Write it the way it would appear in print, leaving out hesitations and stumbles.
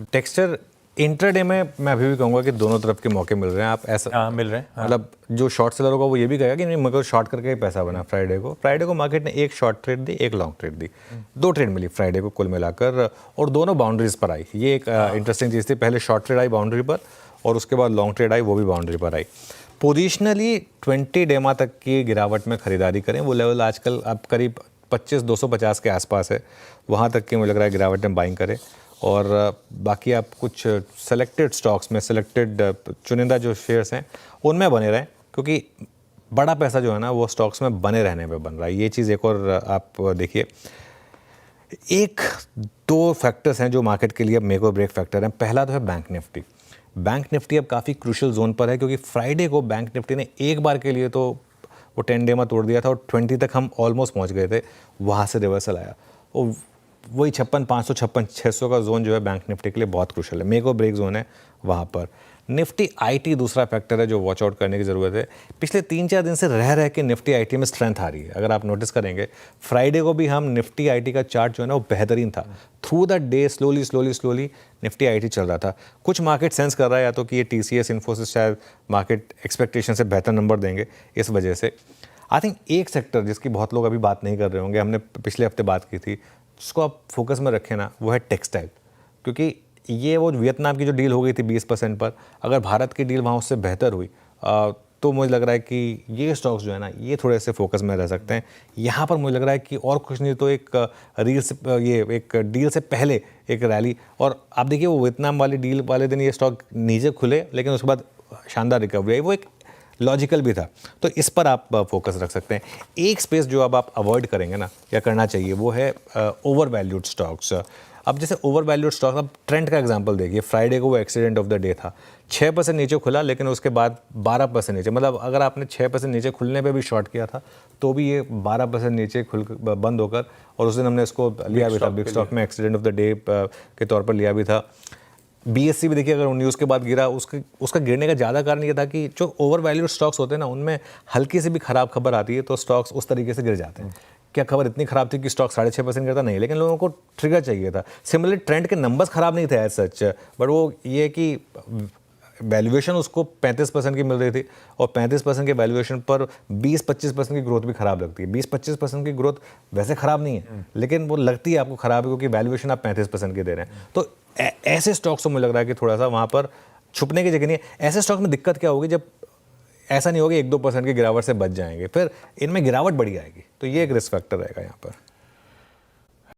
Texture intraday में मैं अभी भी कहूँगा कि दोनों तरफ के मौके मिल रहे हैं। आप ऐसा मिल रहे हैं मतलब जो शॉर्ट सेलर होगा वो ये भी कहेगा कि नहीं मेरे को शॉर्ट करके ही पैसा बना। फ्राइडे को मार्केट ने एक शॉर्ट ट्रेड दी, एक लॉन्ग ट्रेड दी, 2 ट्रेड मिली फ्राइडे को कुल मिलाकर, और दोनों बाउंड्रीज पर आई। ये एक इंटरेस्टिंग चीज़ थी। पहले शॉर्ट ट्रेड आई बाउंड्री पर और उसके बाद लॉन्ग ट्रेड आई, वो भी बाउंड्री पर आई। पोजिशनली 20 डेमा तक की गिरावट में खरीदारी करें। वो लेवल आजकल अब करीब 250 के आसपास है, वहाँ तक की मुझे लग रहा है गिरावट में बाइंग करें। और बाकी आप कुछ सेलेक्टेड स्टॉक्स में, सेलेक्टेड चुनिंदा जो शेयर्स हैं उनमें बने रहें, क्योंकि बड़ा पैसा जो है ना वो स्टॉक्स में बने रहने पे बन रहा है। ये चीज़ एक और आप देखिए, एक दो फैक्टर्स हैं जो मार्केट के लिए मेक और ब्रेक फैक्टर हैं। पहला तो है बैंक निफ्टी। बैंक निफ्टी अब काफ़ी क्रूशल जोन पर है, क्योंकि फ्राइडे को बैंक निफ्टी ने एक बार के लिए तो वो 10 डे में तोड़ दिया था और 20 तक हम ऑलमोस्ट पहुंच गए थे, वहाँ से रिवर्सल आया। और वही 56,500 56,600 का जोन जो है बैंक निफ्टी के लिए बहुत क्रूशल है, मेक और ब्रेक जोन है वहाँ पर। निफ्टी आईटी दूसरा फैक्टर है जो वॉच आउट करने की ज़रूरत है। पिछले 3-4 दिन से रह के निफ्टी आईटी में स्ट्रेंथ आ रही है। अगर आप नोटिस करेंगे फ्राइडे को भी हम निफ्टी आईटी का चार्ट जो है ना वो बेहतरीन था। Through the day slowly Nifty IT चल रहा था। कुछ मार्केट सेंस कर रहा है या तो कि ये टीसीएस इन्फोसिस शायद मार्केट एक्सपेक्टेशन से बेहतर नंबर देंगे, इस वजह से। आई थिंक एक सेक्टर जिसकी बहुत लोग अभी बात नहीं कर रहे होंगे, हमने पिछले हफ्ते बात की थी, जिसको आप फोकस में रखें ना, वो है टेक्सटाइल। क्योंकि ये वो वियतनाम की जो डील हो गई थी 20% पर, अगर भारत की डील वहाँ उससे बेहतर हुई तो मुझे लग रहा है कि ये स्टॉक्स जो है ना ये थोड़े से फोकस में रह सकते हैं। यहाँ पर मुझे लग रहा है कि और कुछ नहीं तो एक एक डील से पहले एक रैली, और आप देखिए वो वियतनाम वाली डील वाले दिन ये स्टॉक नीचे खुले, लेकिन उसके बाद शानदार रिकवरी आई। वो एक लॉजिकल भी था, तो इस पर आप फोकस रख सकते हैं। एक स्पेस जो अब आप अवॉइड करेंगे ना या करना चाहिए वो है ओवर वैल्यूड स्टॉक्स। अब जैसे ओवर वैल्यूड स्टॉक्स, अब ट्रेंड का एग्जांपल देखिए, फ्राइडे को वो एक्सीडेंट ऑफ द डे था, 6% नीचे खुला, लेकिन उसके बाद 12% नीचे। मतलब अगर आपने 6% नीचे खुलने पे भी शॉर्ट किया था तो भी ये 12% नीचे खुल बंद होकर, और उस दिन हमने इसको लिया भी था बिग स्टॉक में, एक्सीडेंट ऑफ द डे के तौर पर लिया भी था। बीएससी भी देखिए अगर न्यूज़ के बाद गिरा, उसका गिरने का ज़्यादा कारण ये था कि जो ओवर वैल्यूड स्टॉक्स होते हैं ना उनमें हल्की से भी खराब खबर आती है तो स्टॉक्स उस तरीके से गिर जाते हैं। क्या खबर इतनी खराब थी कि स्टॉक 6.5% गिरता? नहीं, लेकिन लोगों को ट्रिगर चाहिए था। सिमिलरली ट्रेंड के नंबर्स खराब नहीं थे एज सच, बट वो ये कि वैल्यूएशन उसको 35% की मिल रही थी, और 35% के वैल्यूएशन पर 20-25% की ग्रोथ भी खराब लगती है। 20-25% की ग्रोथ वैसे खराब नहीं है, लेकिन वो लगती है आपको खराब है क्योंकि वैल्यूएशन आप 35% की दे रहे हैं। तो ऐसे स्टॉक्स को मुझे लग रहा है कि थोड़ा सा वहाँ पर छुपने की जगह नहीं है। ऐसे स्टॉक में दिक्कत क्या होगी, जब ऐसा नहीं होगा 1-2% की गिरावट से बच जाएंगे, फिर इनमें गिरावट बढ़ी आएगी, तो ये एक रिस्क फैक्टर रहेगा यहाँ पर।